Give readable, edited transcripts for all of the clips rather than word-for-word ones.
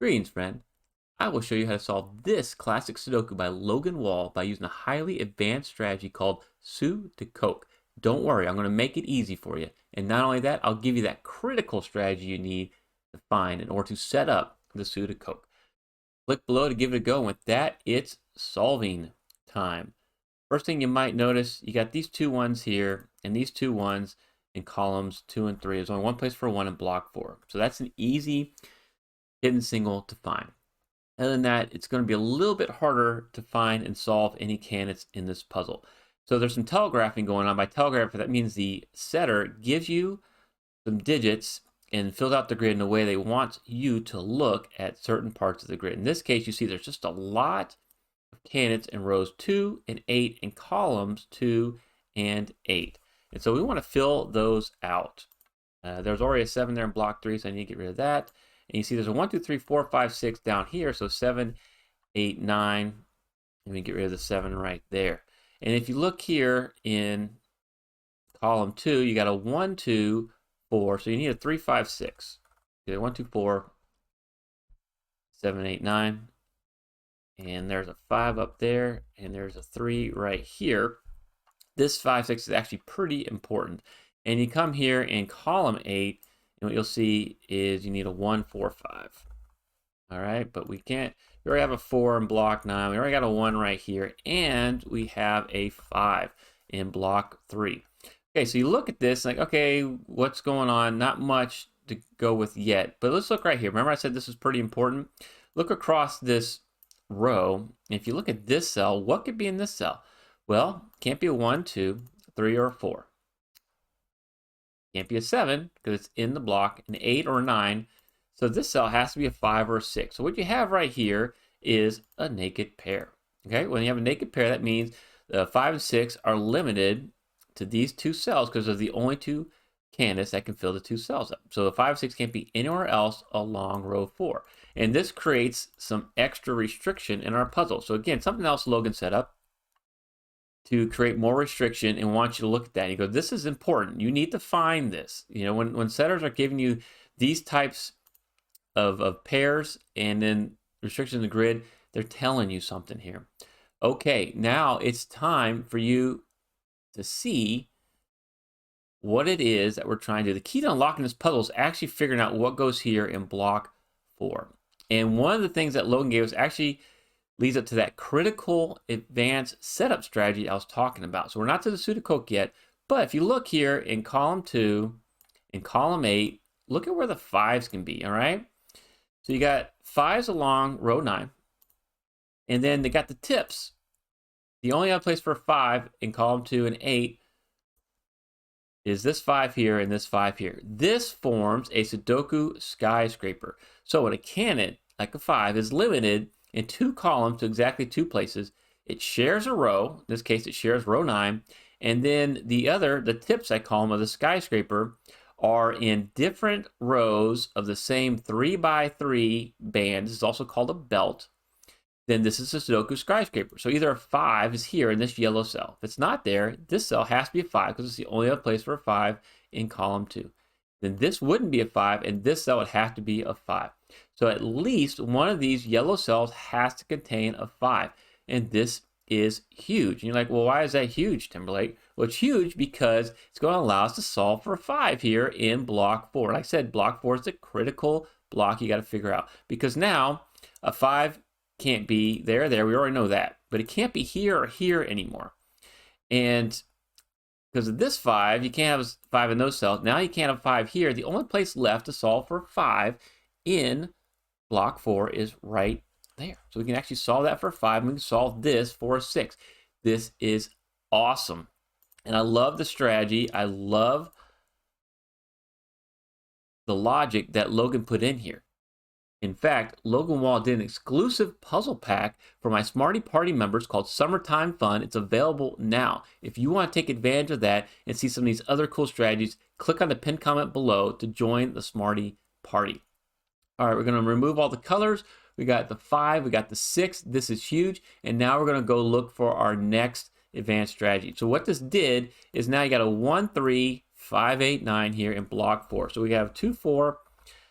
Greetings, friend. I will show you how to solve this classic Sudoku by Logan Wall by using a highly advanced strategy called Sudedoke. Don't worry, I'm going to make it easy for you. And not only that, I'll give you that critical strategy you need to find in order to set up the Sudoku. Click below to give it a go. And with that, it's solving time. First thing you might notice, you got these two ones here and these two ones in columns 2 and 3. There's only one place for 1 in block 4. So that's an easy hidden single to find. Other than that, it's going to be a little bit harder to find and solve any candidates in this puzzle. So there's some telegraphing going on. By telegrapher, that means the setter gives you some digits and fills out the grid in a way they want you to look at certain parts of the grid. In this case, you see there's just a lot of candidates in rows 2 and 8 and columns 2 and 8. And so we want to fill those out. There's already a 7 there in block 3, so I need to get rid of that. And you see there's a 1, 2, 3, 4, 5, 6 down here. So 7, 8, 9. Let me get rid of the 7 right there. And if you look here in column 2, you got a 1, 2, 4. So you need a 3, 5, 6. Okay, 1, 2, 4, 7, 8, 9. And there's a 5 up there. And there's a 3 right here. This 5, 6 is actually pretty important. And you come here in column 8. And what you'll see is you need a 1, 4, 5. All right, but we can't. We already have a 4 in block 9. We already got a 1 right here, and we have a 5 in block 3. Okay, so you look at this like, okay, what's going on? Not much to go with yet, but let's look right here. Remember I said this is pretty important? Look across this row. If you look at this cell, what could be in this cell? Well, can't be a 1, 2, 3, or a 4. Can't be a 7 because it's in the block, an 8 or a 9. So this cell has to be a 5 or a 6. So what you have right here is a naked pair. Okay, when you have a naked pair, that means the 5 and 6 are limited to these two cells because they're the only two candidates that can fill the two cells up. So the 5 and 6 can't be anywhere else along row 4. And this creates some extra restriction in our puzzle. So again, something else Logan set up to create more restriction and want you to look at that. And you go, this is important. You need to find this. You know, when setters are giving you these types of pairs and then restrictions in the grid, they're telling you something here. Okay, now it's time for you to see what it is that we're trying to do. The key to unlocking this puzzle is actually figuring out what goes here in block 4. And one of the things that Logan gave us actually leads up to that critical advanced setup strategy I was talking about. So we're not to the Sudoku yet, but if you look here in column 2, in column 8, look at where the 5s can be, all right? So you got 5s along row 9, and then they got the tips. The only other place for a 5 in column 2 and 8 is this 5 here and this 5 here. This forms a Sudoku skyscraper. So when a candidate, like a 5, is limited in 2 columns to exactly 2 places, it shares a row. In this case, it shares row 9. And then the tips I call them of the skyscraper are in different rows of the same 3x3 band. This is also called a belt. Then this is a Sudoku skyscraper. So either a 5 is here in this yellow cell. If it's not there, this cell has to be a 5 because it's the only other place for a 5 in column 2. Then this wouldn't be a 5, and this cell would have to be a 5. So at least one of these yellow cells has to contain a 5. And this is huge. And you're like, well, why is that huge, Timberlake? Well, it's huge because it's going to allow us to solve for a 5 here in block 4. Like I said, block 4 is the critical block you got to figure out. Because now a 5 can't be there. We already know that. But it can't be here or here anymore. And because of this 5, you can't have a 5 in those cells. Now you can't have 5 here. The only place left to solve for 5 in block 4 is right there. So we can actually solve that for 5, and we can solve this for a 6. This is awesome. And I love the strategy. I love the logic that Logan put in here. In fact, Logan Wall did an exclusive puzzle pack for my Smarty Party members called Summertime Fun. It's available now. If you want to take advantage of that and see some of these other cool strategies, click on the pinned comment below to join the Smarty Party. All right, we're going to remove all the colors. We got the 5, we got the 6. This is huge. And now we're going to go look for our next advanced strategy. So what this did is now you got a 1, 3, 5, 8, 9 here in block 4. So we have 2, 4,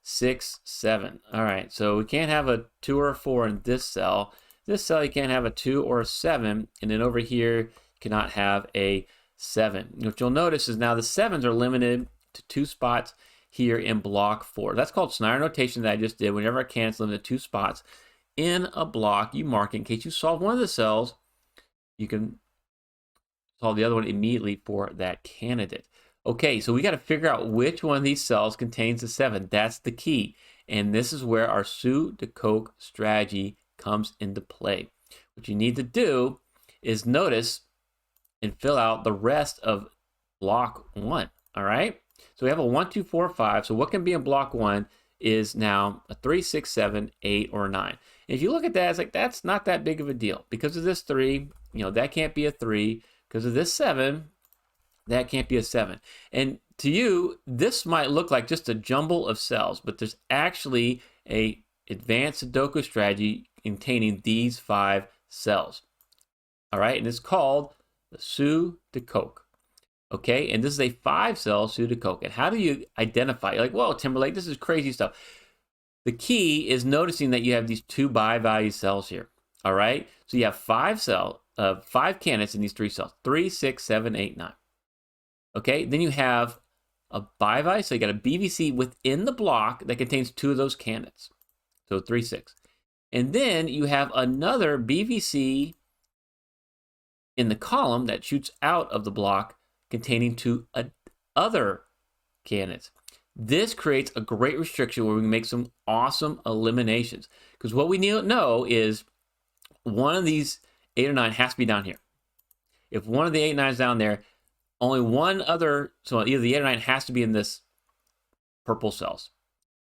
6, 7. All right, so we can't have a 2 or a 4 in this cell. This cell, you can't have a 2 or a 7. And then over here, you cannot have a 7. What you'll notice is now the 7s are limited to 2 spots here in block 4. That's called Snyder notation that I just did. Whenever a candidate's limited to 2 spots in a block, you mark it. In case you solve one of the cells, you can solve the other one immediately for that candidate. Okay, so we got to figure out which one of these cells contains the 7. That's the key. And this is where our Sudoku strategy comes into play. What you need to do is notice and fill out the rest of block 1. All right? So we have a 1, 2, 4, 5. So what can be in block 1 is now a 3, 6, 7, 8, or 9. And if you look at that, it's like that's not that big of a deal. Because of this 3, that can't be a 3. Because of this 7, that can't be a 7. And to you, this might look like just a jumble of cells, but there's actually a advanced Sudoku strategy containing these 5 cells. All right, and it's called the Sudedoke. Okay, and this is a 5-cell Sudoku. And how do you identify? You're like, whoa, Timberlake, this is crazy stuff. The key is noticing that you have these 2 bi-value cells here. All right, so you have 5 candidates in these 3 cells, 3, 6, 7, 8, 9. Okay, then you have a bi-value, so you got a BVC within the block that contains 2 of those candidates. So 3, 6. And then you have another BVC in the column that shoots out of the block containing 2 other candidates. This creates a great restriction where we can make some awesome eliminations. Because what we need to know is one of these 8 or 9 has to be down here. If one of the 8 and 9 is down there, only one other, so either the 8 or 9 has to be in this purple cells.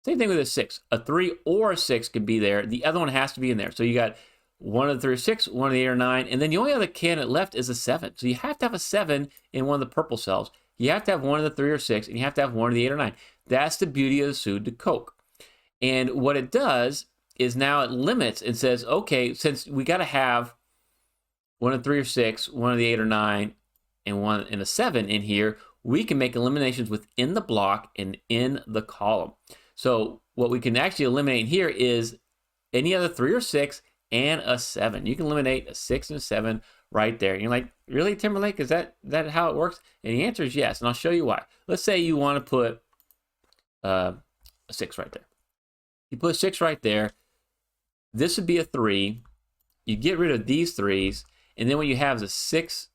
Same thing with a 6. A 3 or a 6 can be there. The other one has to be in there. So you got one of the 3 or 6, one of the 8 or 9, and then the only other candidate left is a 7. So you have to have a 7 in one of the purple cells. You have to have one of the 3 or 6, and you have to have one of the 8 or 9. That's the beauty of the Sudoku. And what it does is now it limits and says, okay, since we got to have one of the 3 or 6, one of the 8 or 9, and one and a 7 in here, we can make eliminations within the block and in the column. So what we can actually eliminate here is any other 3 or 6 and a 7. You can eliminate a 6 and a 7 right there. And you're like, really, Timberlake? Is that how it works? And the answer is yes, and I'll show you why. Let's say you want to put a 6 right there. You put a 6 right there. This would be a 3. You get rid of these 3s, and then what you have is a 6,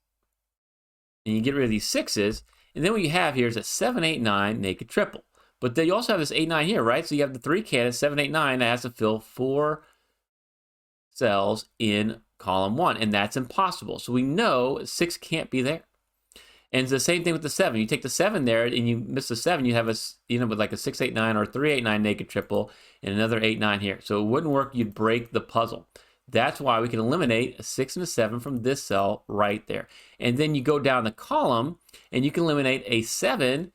and you get rid of these 6s, and then what you have here is a 7, 8, 9 naked triple. But then you also have this 8, 9 here, right? So you have the 3 candidates, 7, 8, 9, that has to fill 4 cells in column 1, and that's impossible. So we know 6 can't be there. And it's the same thing with the 7. You take the 7 there, and you miss the 7, you have with like a 6, 8, 9 or 3, 8, 9 naked triple, and another 8, 9 here. So it wouldn't work. You'd break the puzzle. That's why we can eliminate a 6 and a 7 from this cell right there. And then you go down the column, and you can eliminate a 7,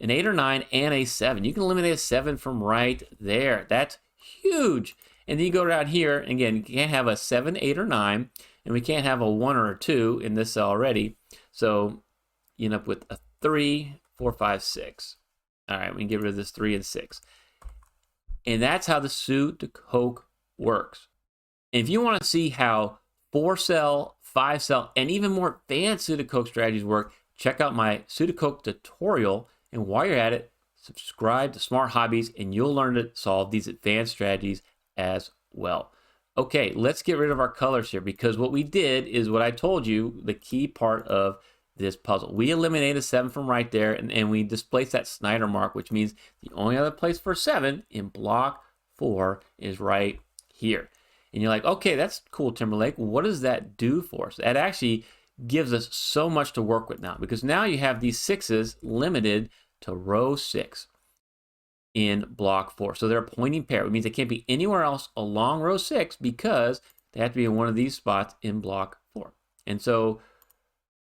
an 8 or 9, and a 7. You can eliminate a 7 from right there. That's huge. And then you go down here, and again, you can't have a 7, 8, or 9, and we can't have a 1 or a 2 in this cell already. So you end up with a 3, 4, 5, 6. All right, we can get rid of this 3 and 6. And that's how the Sudoku works. And if you want to see how 4-cell, 5-cell, and even more advanced Sudoku strategies work, check out my Sudoku tutorial. And while you're at it, subscribe to Smart Hobbies, and you'll learn to solve these advanced strategies as well. Okay, let's get rid of our colors here, because what we did is what I told you, the key part of this puzzle. We eliminated a 7 from right there, and we displaced that Snyder mark, which means the only other place for 7 in block 4 is right here. And you're like, okay, that's cool, Timberlake. What does that do for us? That actually gives us so much to work with now, because now you have these 6s limited to row 6 in block 4. So they're a pointing pair. It means they can't be anywhere else along row 6 because they have to be in one of these spots in block 4. And so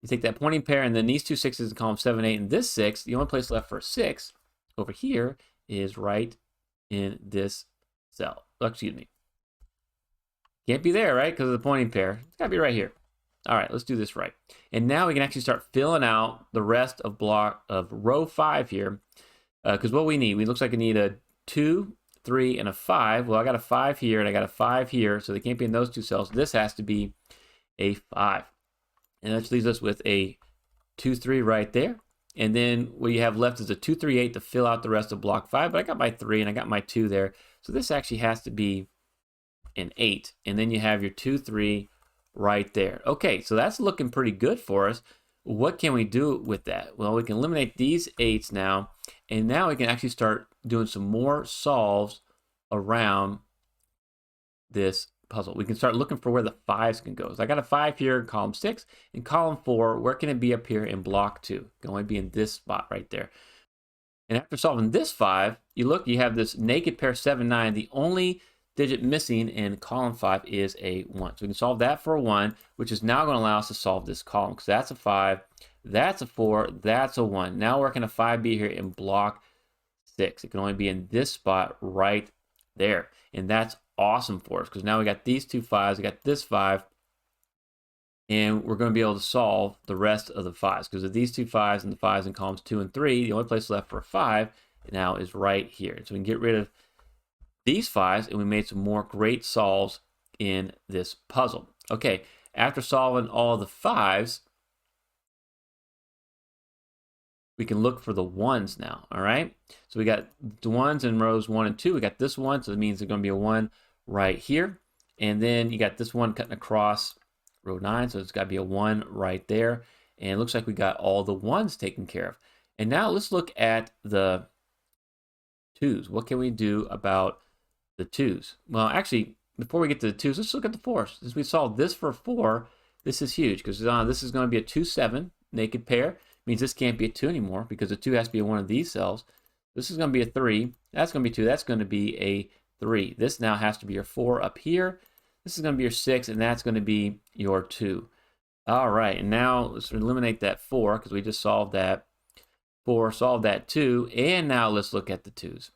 you take that pointing pair, and then these 2 6s in column 7, 8, and this 6, the only place left for a 6 over here is right in this cell. Oh, excuse me. Can't be there, right? Because of the pointing pair. It's got to be right here. All right, let's do this right. And now we can actually start filling out the rest of row 5 here. Because what we need, it looks like we need a 2, 3, and a 5. Well, I got a 5 here and I got a 5 here, so they can't be in those two cells. This has to be a 5. And that leaves us with a 2, 3 right there. And then what you have left is a 2, 3, 8 to fill out the rest of block 5. But I got my 3 and I got my 2 there. So this actually has to be an 8. And then you have your 2, 3 right there. Okay, so that's looking pretty good for us. What can we do with that? Well, we can eliminate these 8s now. And now we can actually start doing some more solves around this puzzle. We can start looking for where the 5s can go. So I got a 5 here in column 6. In column 4, where can it be up here in block 2? It can only be in this spot right there. And after solving this 5, you look, you have this naked pair 7, 9. The only digit missing in column 5 is a 1. So we can solve that for a 1, which is now going to allow us to solve this column, because that's a 5, that's a 4, that's a 1. Now where can a 5 be here in block 6? It can only be in this spot right there. And that's awesome for us, because now we got these two 5s, we got this 5, and we're going to be able to solve the rest of the 5s, because of these two 5s and the 5s in columns 2 and 3, the only place left for a 5 now is right here. So we can get rid of these 5s, and we made some more great solves in this puzzle. Okay, after solving all the 5s, we can look for the 1s now, all right? So we got the 1s in rows 1 and 2. We got this 1, so it means there's going to be a 1 right here. And then you got this 1 cutting across row 9, so it's got to be a 1 right there. And it looks like we got all the 1s taken care of. And now let's look at the 2s. What can we do about the 2s? Well, actually, before we get to the 2s, let's look at the 4s. Since we solved this for 4, this is huge, because this is going to be a 2, 7 naked pair. Means this can't be a 2 anymore, because the 2 has to be in one of these cells. This is going to be a 3. That's going to be 2. That's going to be a 3. This now has to be your 4 up here. This is going to be your 6, and that's going to be your 2. All right, and now let's eliminate that 4, because we just solved that 4, solved that 2, and now let's look at the 2s.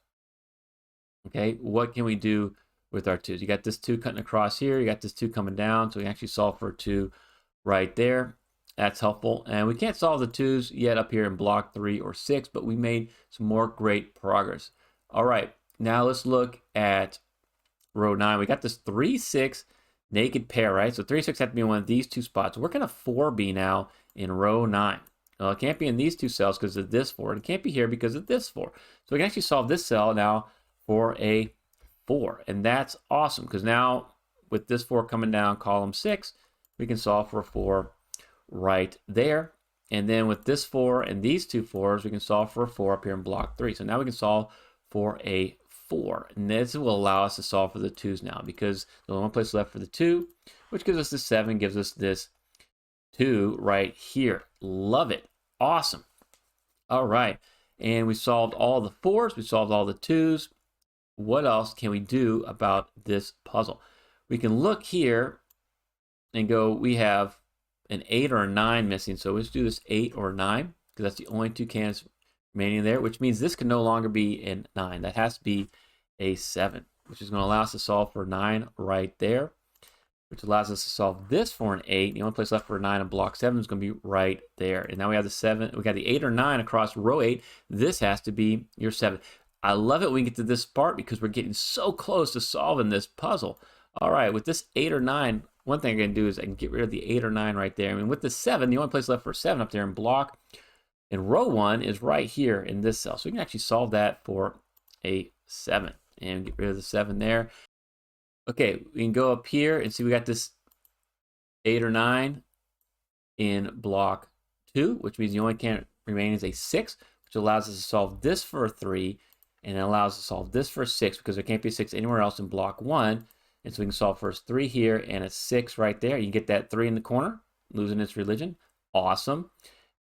Okay, what can we do with our 2s? You got this 2 cutting across here. You got this 2 coming down, so we can actually solve for a 2 right there. That's helpful. And we can't solve the 2s yet up here in block 3 or 6, but we made some more great progress. All right, now let's look at row 9. We got this 3, 6 naked pair, right? So 3, 6 have to be in one of these two spots. Where can a 4 be now in row 9? Well, it can't be in these two cells because of this 4. It can't be here because of this 4. So we can actually solve this cell now for a 4. And that's awesome, because now with this 4 coming down column 6, we can solve for a 4 right there. And then with this 4 and these two 4s, we can solve for a 4 up here in block 3. So now we can solve for a 4. And this will allow us to solve for the 2s now, because there's only one place left for the 2, which gives us this 7, gives us this 2 right here. Love it. Awesome. All right. And we solved all the 4s. We solved all the 2s. What else can we do about this puzzle? We can look here and go, we have an 8 or a 9 missing. So let's do this 8 or 9, because that's the only two cans remaining there, which means this can no longer be a 9. That has to be a 7, which is going to allow us to solve for 9 right there, which allows us to solve this for an 8. The only place left for a 9 in block 7 is going to be right there. And now we have the 7. We got the 8 or 9 across row 8. This has to be your 7. I love it when we get to this part, because we're getting so close to solving this puzzle. All right, with this 8 or 9, one thing I can do is I can get rid of the 8 or 9 right there. I mean, with the 7, the only place left for 7 up there in block in row 1 is right here in this cell. So we can actually solve that for a 7 and get rid of the 7 there. Okay, we can go up here and see we got this 8 or 9 in block 2, which means the only can remain is a 6, which allows us to solve this for a 3, and it allows us to solve this for a 6, because there can't be a 6 anywhere else in block 1. And so we can solve for a 3 here and a 6 right there. You get that 3 in the corner, losing its religion. Awesome.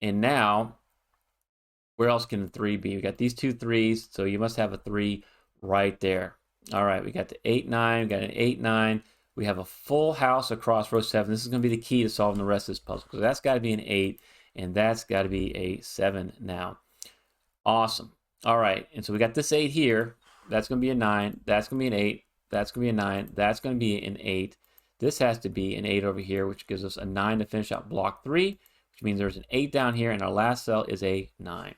And now, where else can the 3 be? We got these two 3s, so you must have a 3 right there. All right, we got the 8, 9, we got an 8, 9. We have a full house across row 7. This is going to be the key to solving the rest of this puzzle, because that's got to be an 8, and that's got to be a 7 now. Awesome. All right, and so we got this 8 here. That's going to be a 9. That's going to be an 8. That's going to be a 9. That's going to be an 8. This has to be an 8 over here, which gives us a 9 to finish out block 3, which means there's an 8 down here, and our last cell is a 9.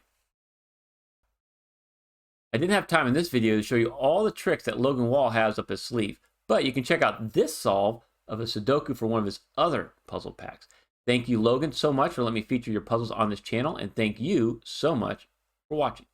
I didn't have time in this video to show you all the tricks that Logan Wall has up his sleeve, but you can check out this solve of a Sudoku for one of his other puzzle packs. Thank you, Logan, so much for letting me feature your puzzles on this channel, and thank you so much for watching.